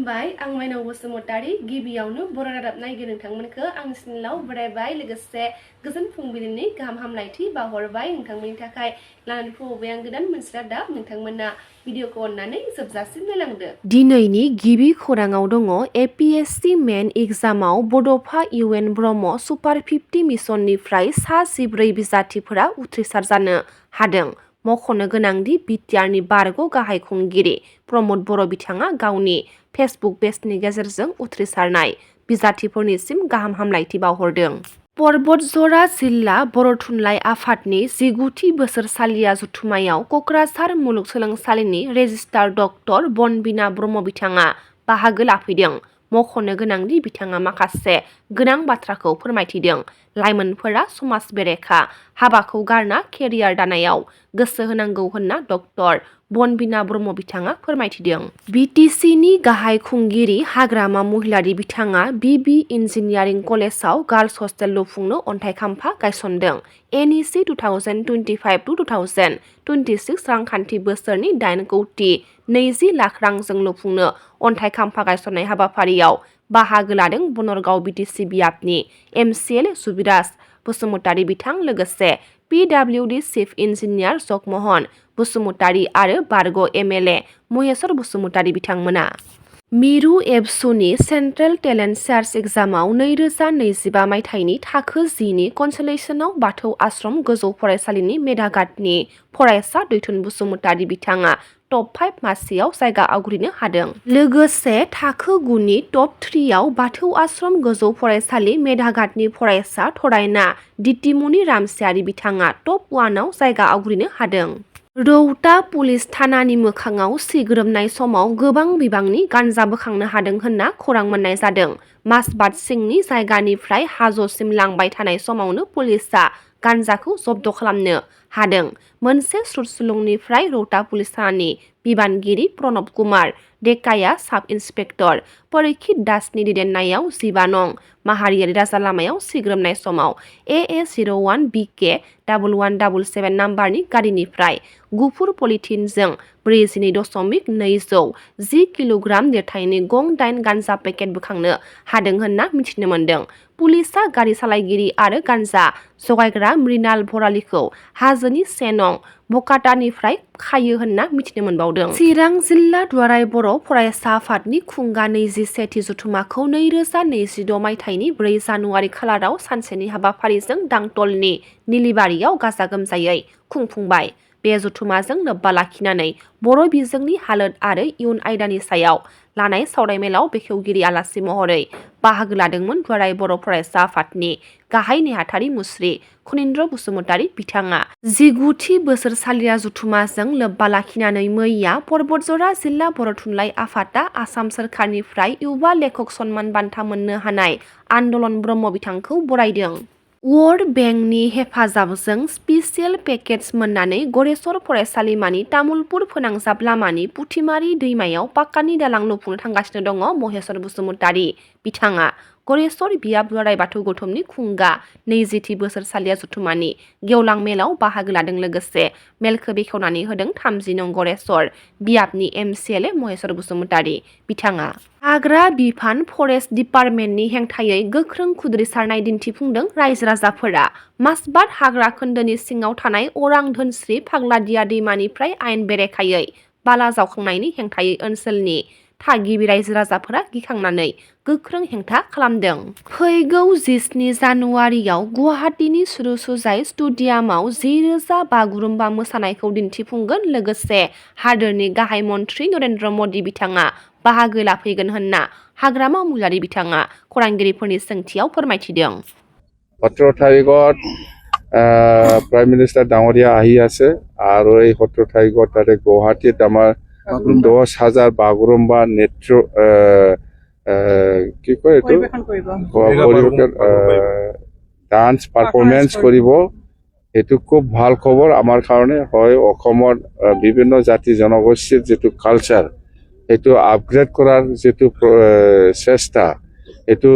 खुलुमबाय आं माइनाव बसुमतारी गिबियावनो बर' रादाब नायगिरि नोंथांमोनखौ आं सिनिलाव बरायबाय लोगोसे गोजोन फुंबिलिनि गाहाम हामलायथि बावहरबाय नोंथांमोननि थाखाय लानानै फैबाय आं गोदान मोनसे रादाब नोंथांमोना भिडिअखौ अननानै जोबजासिम नायलांदो। दिनैनि गिबि खौराङाव दङ एपीएससी मेन एग्जामाव बड'फा इउएन ब्रह्म सुपार 50 मिशननिफ्राय सा 14 बिजाथिफोरा उथ्रिसार जानो हादों। मख'नो गोनांदि बिटिआरनि बारग' गाहाय खुंगिरि प्रमद बर' बिथाङा गावनि फेसबुक पेजनि गेजेरजों उथ्रिसारनाय बिजाथिफोरनिसिम गाहाम हामलायथि बावहरदों। परबतजरा जिल्ला बर' थुनलाइ आफादनि 19थि बोसोरसालिया जथुम्मायाव क'क्राझार मुलुगसोलोंसालिनि रेजिस्ट्रार डक्टर बनबिना ब्रह्म बिथाङा बाहागो लाफैदों। मख'नो गोनांदि बिथाङा माखासे गोनां बाथ्राखौ फोरमायथिदों। लाइमोनफोरा समाज बेरेखा हाबाखौ गारना केरियार दानायाव गोसो होनांगौ होनना डक्टर बनबिना ब्रह्म बिथाङा फोरमायथिदों। बिटिसिनि गाहाय खुंगिरि हाग्रामा महिलारि बिथाङा बिबि इन्जिनियारिं कलेजाव गार्लस हस्टेल लुफुंनो अन्थाइ खाम्फा गायसनदों। एनइसि 2025-2026 रांखान्थि बोसोरनि 8 कौटि 20 लाख रांजों लुफुंनो अन्थाइ खाम्फा गायसननाय हाबाफारियाव बाहागो लादों बनरगाव बिटिसि बियाबनि एमसिएल जुबिराज बसुमतारी बिथां लोगोसे PWD chief engineer Jagmohan Basumatary आरो बारग' एमएलए महेश्वर बसुमतारी बिथांमोना। मिरु एबसुनि सेन्ट्रेल टेलेन्ट सार्च एग्जामाव 2025 मायथाइनि थाखो 10 नि कनसलेसनाव बाथौ आश्रम गोजौ फरायसालिनि मेधाघाटनि फरायसा दैथुन बसुमतारी बिथाङा टप 5 मासियाव जायगा आवग्रिनो हादों। लोगोसे थाखो 9 नि टप 3 आव बाथौ आश्रम गोजौ फरायसालि मेधाघाटनि फरायसा थरायना दितिमुनि रामसियारि बिथाङा टप 1 आव जायगा आवग्रिनो हादों। रौता पुलिस थानानि मोखाङाव सिग्रोमनाय समाव गोबां बिबांनि गान्जा बोखांनो हादों होनना खौरां मोननाय जादों। मासबाद सिंनि जायगानिफ्राय हाज'सिम लांबाय थानाय समावनो पुलिसआ गान्जाखौ जब्द खालामनो हादों। मोनसे सुलुंनिफ्राय रौता पुलिस थानानि बिबानगिरि प्रणब कुमार डेकाया साब इन्सपेक्टर परिखित दासनि दैदेननायाव 15 नं माहारियारि राजा लामायाव सिग्रोमनाय समाव AA01 BK 1177 नाम्बारनि गारिनिफ्राय गुफुर पलिथिनजों 42.210 किल'ग्राम लिरथायनि गं 8 गान्जा पेकेट बोखांनो हादों होनना मिथिनो मोन्दों। पुलिसआ गारि सालायगिरि आरो गान्जा जगायग्रा मृणाल भरालीखौ हाजोनि 1 नं बकाटानिफ्राय खायो होनना मिथिनो मोनबावदों। चिरां जिल्ला दुलाराय बर' फरायसा आफादनि खुंगा 21थि जथुम्माखौ 2026 मायथाइनि 4 जानुवारि खालाराव सानसेनि हाबाफारिजों दांतलनि निलिबारियाव गाजा गोमजायै खुंफुंबाय। बे जथुम्माजों लोब्बा लाखिनानै बर' बिजोंनि हालोद आरो इयुन आयदानि सायाव लानाय सावरायमेलाव बेखेवगिरि आलासि महरै बाहागो लादोंमोन दुलाराय बर' फरायसा आफादनि गाहाय नेहाथारि मुस्रि खनीन्द्र बसुमतारी बिथाङा। 19थि बोसोरसालिया जथुम्माजों लोब्बा लाखिनानै मैया परबतजरा जिल्ला बर' थुनलाइ आफादा आसाम सोरखारनिफ्राय युवा लेखक सन्मान बान्था मोननो हानाय आन्दलन ब्रह्म बिथांखौ बरायदों। वर्ल्ड बेंकनि हेफाजाबजों स्पेसियेल पेकेज मोननानै गरेस्वर फरायसालिमानि तामुलपुर फोनांजाब लामानि पुथिमारि दैमायाव पाक्कानि दालां लुफुंनो थांगासिनो दङ महेश्वर बसुमतारी बिथाङा। गरेस्वर बियाब दुलाराय बाथौ गौथुमनि खुंगा 20थि बोसोरसालिया जथुम्मानि गेवलां मेलाव बाहागो लादों लोगोसे मेलखौ बेखेवनानै होदों 30 नं गरेस्वर बियाबनि एमसिएलए महेश्वर बसुमतारी बिथाङा। हाग्रा बिफान फरेस्ट डिपार्टमेन्टनि हेंथायै गोख्रों खुद्रिसारनाय दिन्थिफुंदों रायजो राजाफोरा। मासबाद हाग्रा खोन्दोनि सिङाव थानाय अरां धोनस्रि फाग्लादिया दैमानिफ्राय आयेन बेरेखायै बाला जावखांनायनि हेंथायै ओनसोलनि थागिबि रायजो राजाफोरा गिखांनानै गोख्रों हेंथा खालामदों। फैगौ 17 जानुवारियाव गुवाहाटीनि सुरुसुजाय स्टेडियामाव 10,000 बागुरुम्बा मोसानायखौ दिन्थिफुंगोन लोगोसे हादोरनि गाहाय मन्थ्रि नरेन्द्र मदि बिथाङा बाहागो लाफैगोन होनना हाग्रामा महिलारि बिथाङा खौरांगिरिफोरनि सोंथियाव फोरमायथिदों। 17 তাৰিখত প্ৰাইম মিনিষ্টাৰ ডাঙৰীয়া আহি আছে আৰু এই 17 তাৰিখত তাতে গুৱাহাটীত আমাৰ 10,000 বাগৰুম্বা নৃত্য কি কয় এইটো ডান্স পাৰফৰ্মেঞ্চ কৰিব। এইটো খুব ভাল খবৰ আমাৰ কাৰণে হয়। অসমৰ বিভিন্ন জাতি জনগোষ্ঠীৰ যিটো কালচাৰ এইটো আপগ্ৰেড কৰাৰ যিটো চেষ্টা এইটো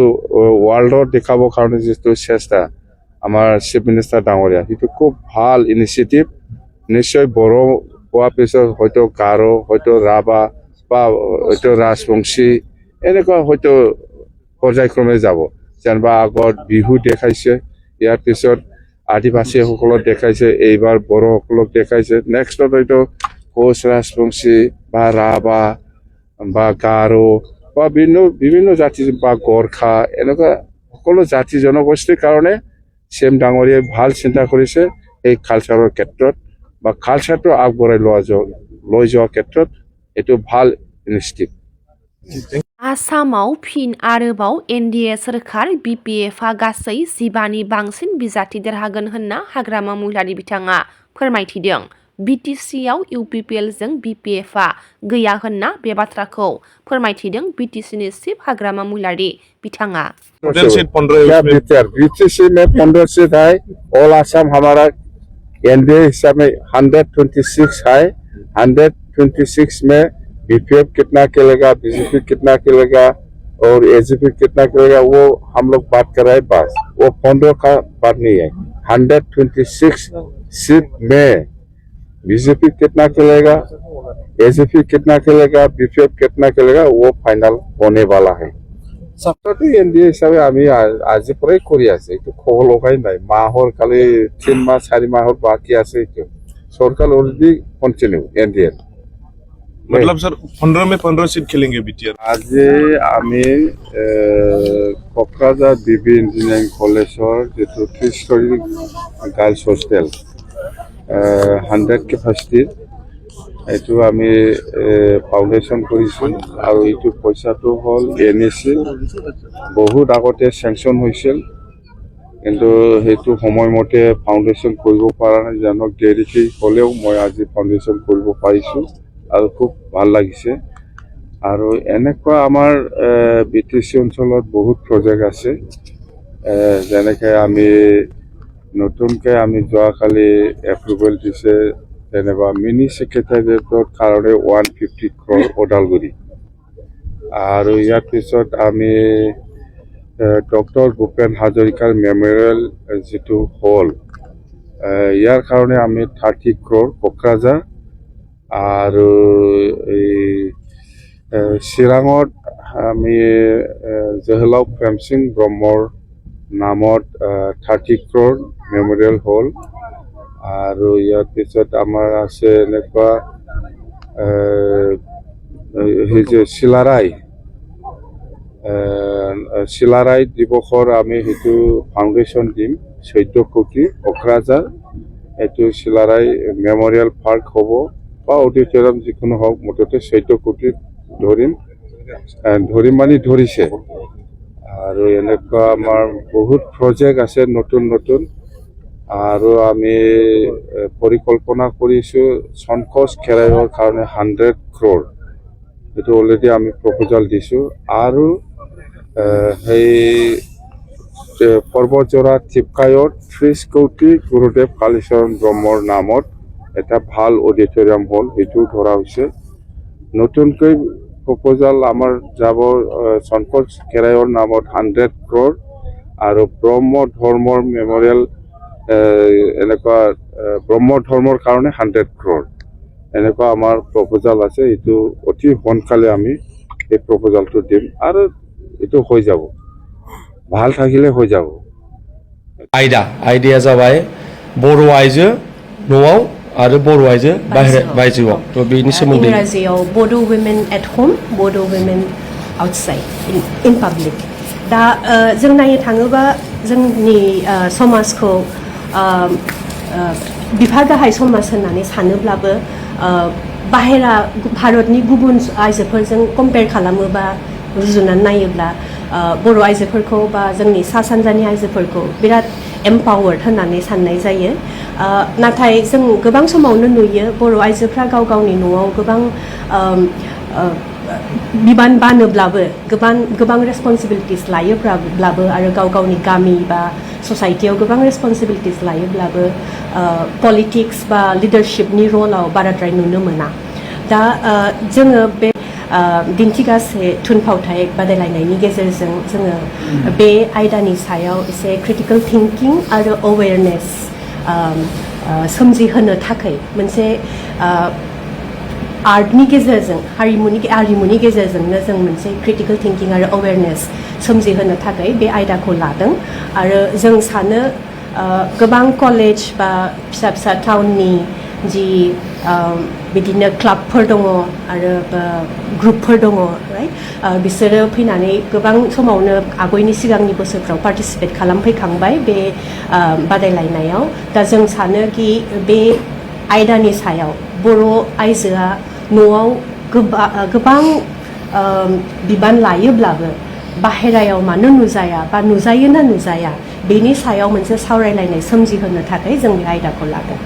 ৱৰ্ল্ডত দেখাবৰ কাৰণে যিটো চেষ্টা আমাৰ চিফ মিনিষ্টাৰ ডাঙৰীয়া সেইটো খুব ভাল ইনিচিয়েটিভ। নিশ্চয় বড়ো হোৱাৰ পিছত হয়তো গাৰো হয়তো ৰাভা বা হয়তো ৰাজবংশী এনেকুৱা হয়তো পৰ্যায়ক্ৰমে যাব যেনিবা আগত বিহু দেখাইছে ইয়াৰ পিছত আদিবাসীসকলক দেখাইছে এইবাৰ বড়োসকলক দেখাইছে নেক্সটত হয়তো কোচ ৰাজবংশী বা ৰাভা বা গাৰো বা বিভিন্ন জাতি বা গোৰ্খা এনেকুৱা সকলো জাতি জনগোষ্ঠীৰ কাৰণে চেম ডাঙৰীয়াই ভাল চিন্তা কৰিছে এই কালচাৰৰ ক্ষেত্ৰত বা কালচাৰটো আগবঢ়াই লৈ যোৱাৰ ক্ষেত্ৰত এইটো ভাল ইনিচিয়েটিভ आसामाव फिन आरोबाव एनडिए सोरखार बिपिएफआ गासै 15नि बांसिन बिजाथि देरहागोन होनना हाग्रामा महिलारि बिथाङा फोरमायथिदों। बिटिसिआव इउपिपिएलजों बिपिएफआ गैया होनना बे बाथ्राखौ फोरमायथिदों बिटिसिनि चिफ हाग्रामा महिलारि बिथाङा। बीटीसी में 15 सीट है। ऑल आसाम हमारा एनडीए हिसाब में 126 है। 126 में बीपीएफ कितना खेलेगा, बीजेपी कितना खेलेगा और एजीपी कितना खेलेगा वो हम लोग बात कर रहे हैं बस। वो 15 का बात नहीं है। 126 सीट में बीजेपी कितना खेलेगा, एजीपी कितना खेलेगा, बीपीएफ कितना खेलेगा वो फाइनल होने वाला है। सप्ताहটো एनडीए हिसाबै আমি আজি পৰাই কৰি আছে এইটো খবৰ লগাই নাই মাহৰ খালি 3 মাহ 4 মাহৰ বাকি আছে এইটো सरकार অলরেডি কন্টিনিউ एनडीए मतलब सर 15 में 15 सीट खेलेंगे बीटीआर। आज আমি কোকৰাঝাৰ বিবি ইঞ্জিনিয়াৰিং কলেজৰ যেটো ফিস্টৰি গাৰ্লছ হোস্টেল 100 কেপাচিটি এইটো আমি ফাউন্ডেশন কৰিছো আৰু এইটো পইচাটো হল এনএসি বহুত আগতে স্যাংশন হৈছিল কিন্তু হেতু সময়মতে ফাউন্ডেশন কৰিব পৰা নাই জানক দেৰিকৈ হলেও মই আজি ফাউন্ডেশন কৰিব পাৰিছো আৰু খুব ভাল লাগিছে আৰু এনেকুৱা আমাৰ বিটিসি অঞ্চলত বহুত প্ৰজেক্ট আছে যেনেকৈ আমি নতুনকৈ আমি যোৱাকালি এপ্ৰুভেল দিছে যেনেবা মিনি সেক্ৰেটাৰিয়েটৰ কাৰণে 150 crore ওদালগুৰি আৰু ইয়াৰ পিছত আমি ডক্টৰ ভূপেন হাজৰিকাৰ মেমৰিয়েল যেটো হল ইয়াৰ কাৰণে আমি 30 crore কোকৰাঝাৰ আৰু এই চিৰাঙত আমি জহলাও প্ৰেমসিং ব্ৰহ্মৰ নামত 30 crore মেমৰিয়েল হল আৰু ইয়াৰ পিছত আমাৰ আছে এনেকুৱা এই যে শিলাৰাই দিৱসৰ আমি হেতু ফাউন্ডেশন দিম 14 কোটি কোকৰাঝাৰ এটো শিলাৰাই মেমৰিয়েল পাৰ্ক হ'ব বা অডিটৰিয়াম যিকোনো হওক মুঠতে 14 কোটি ধৰিম মানে ধৰিছে আৰু এনেকুৱা আমাৰ বহুত প্ৰজেক্ট আছে নতুন নতুন আৰু আমি পৰিকল্পনা কৰিছো সংকোচ খেৰাইৰ কাৰণে 100 crore এটো অলৰেডি আমি প্ৰপোজাল দিছো আৰু এই পৰ্বতজোৰা টিপকায়ত 30 কোটি গুৰুদেৱ কালীচৰণ ব্ৰহ্মৰ নামত এটা ভাল অডিটৰিয়াম হল হেতু ধৰা হৈছে নতুনকৈ প্ৰপোজাল আমাৰ যাব সংকোচ খেৰাইৰ নামত 100 crore আৰু ব্ৰহ্ম ধৰ্মৰ মেমৰিয়েল এনেকুৱা ব্ৰহ্ম ধৰ্মৰ কাৰণে 100 crore এনেকুৱা আমাৰ প্ৰপোজাল আছে এটো অতি সোনকালে আমি এই প্ৰপোজালটো দিম আৰু এটো হৈ যাব ভাল থাকিলে হৈ যাব आयदाया जाबाय बर' आइजो न'आव आरो बर' आइजो बायजोआव थ' बेनि सोमोन्दै इंराजियाव Bodo women at home, Bodo women outside in public दा जों नायनो थाङोबा जोंनि समाजखौ बिफा गाहाय समाज होननानै सानोब्लाबो बाहेरा भारतनि गुबुन आइजोफोरजों कम्पेयार खालामोबा रुजुनानै नायोब्ला बर' आइजोफोरखौ बा जोंनि सा सानजानि आइजोफोरखौ बिराद एम्पावार्ड होननानै साननाय जायो नाथाय जों गोबां समावनो नुयो बर' आइजोफ्रा गाव गावनि न'आव गोबां बिबान बानोब्लाबो गोबां रेसपन्सिबिलिटिस लायोब्लाबो आरो गाव गावनि गामि बा ससाइटियाव गोबां रेसपन्सिबिलिटिस लायोब्लाबो पलिटिक्स बा लिडारशिपनि रलाव बाराद्राय नुनो मोना दा जोङो बे दिन्थिगासे थुनफावथाय बादायलायनायनि गेजेरजों जोङो बे आयदानि सायाव एसे क्रिटिकल थिंकिं आरो अवेयारनेस सोमजिहोनो थाखाय मोनसे आर्टनि गेजेरजों हारिमुनि गेजेरजोंनो जों मोनसे क्रिटिकल थिंकिं आरो अवेरनेस सोमजिहोनो थाखाय बे आयदाखौ लादों आरो जों सानो गोबां कलेज बा फिसा फिसा टाउननि जि बिदिनो क्लाबफोर दङ आरो ग्रुपफोर दङ राइट बिसोरो फैनानै गोबां समावनो आगयनि सिगांनि बोसोरफ्राव पार्टिसिपेट खालामफैखांबाय बे बादायलायनायाव दा जों सानो कि बे आयदानि सायाव बर' आइजोआ न'आव गोबां बिबान लायोब्लाबो बाहेरायाव मानो नुजाया बा नुजायो ना नुजाया बेनि सायाव मोनसे सावरायलायनाय सोमजिहोनो थाखाय जों बे आयदाखौ लादों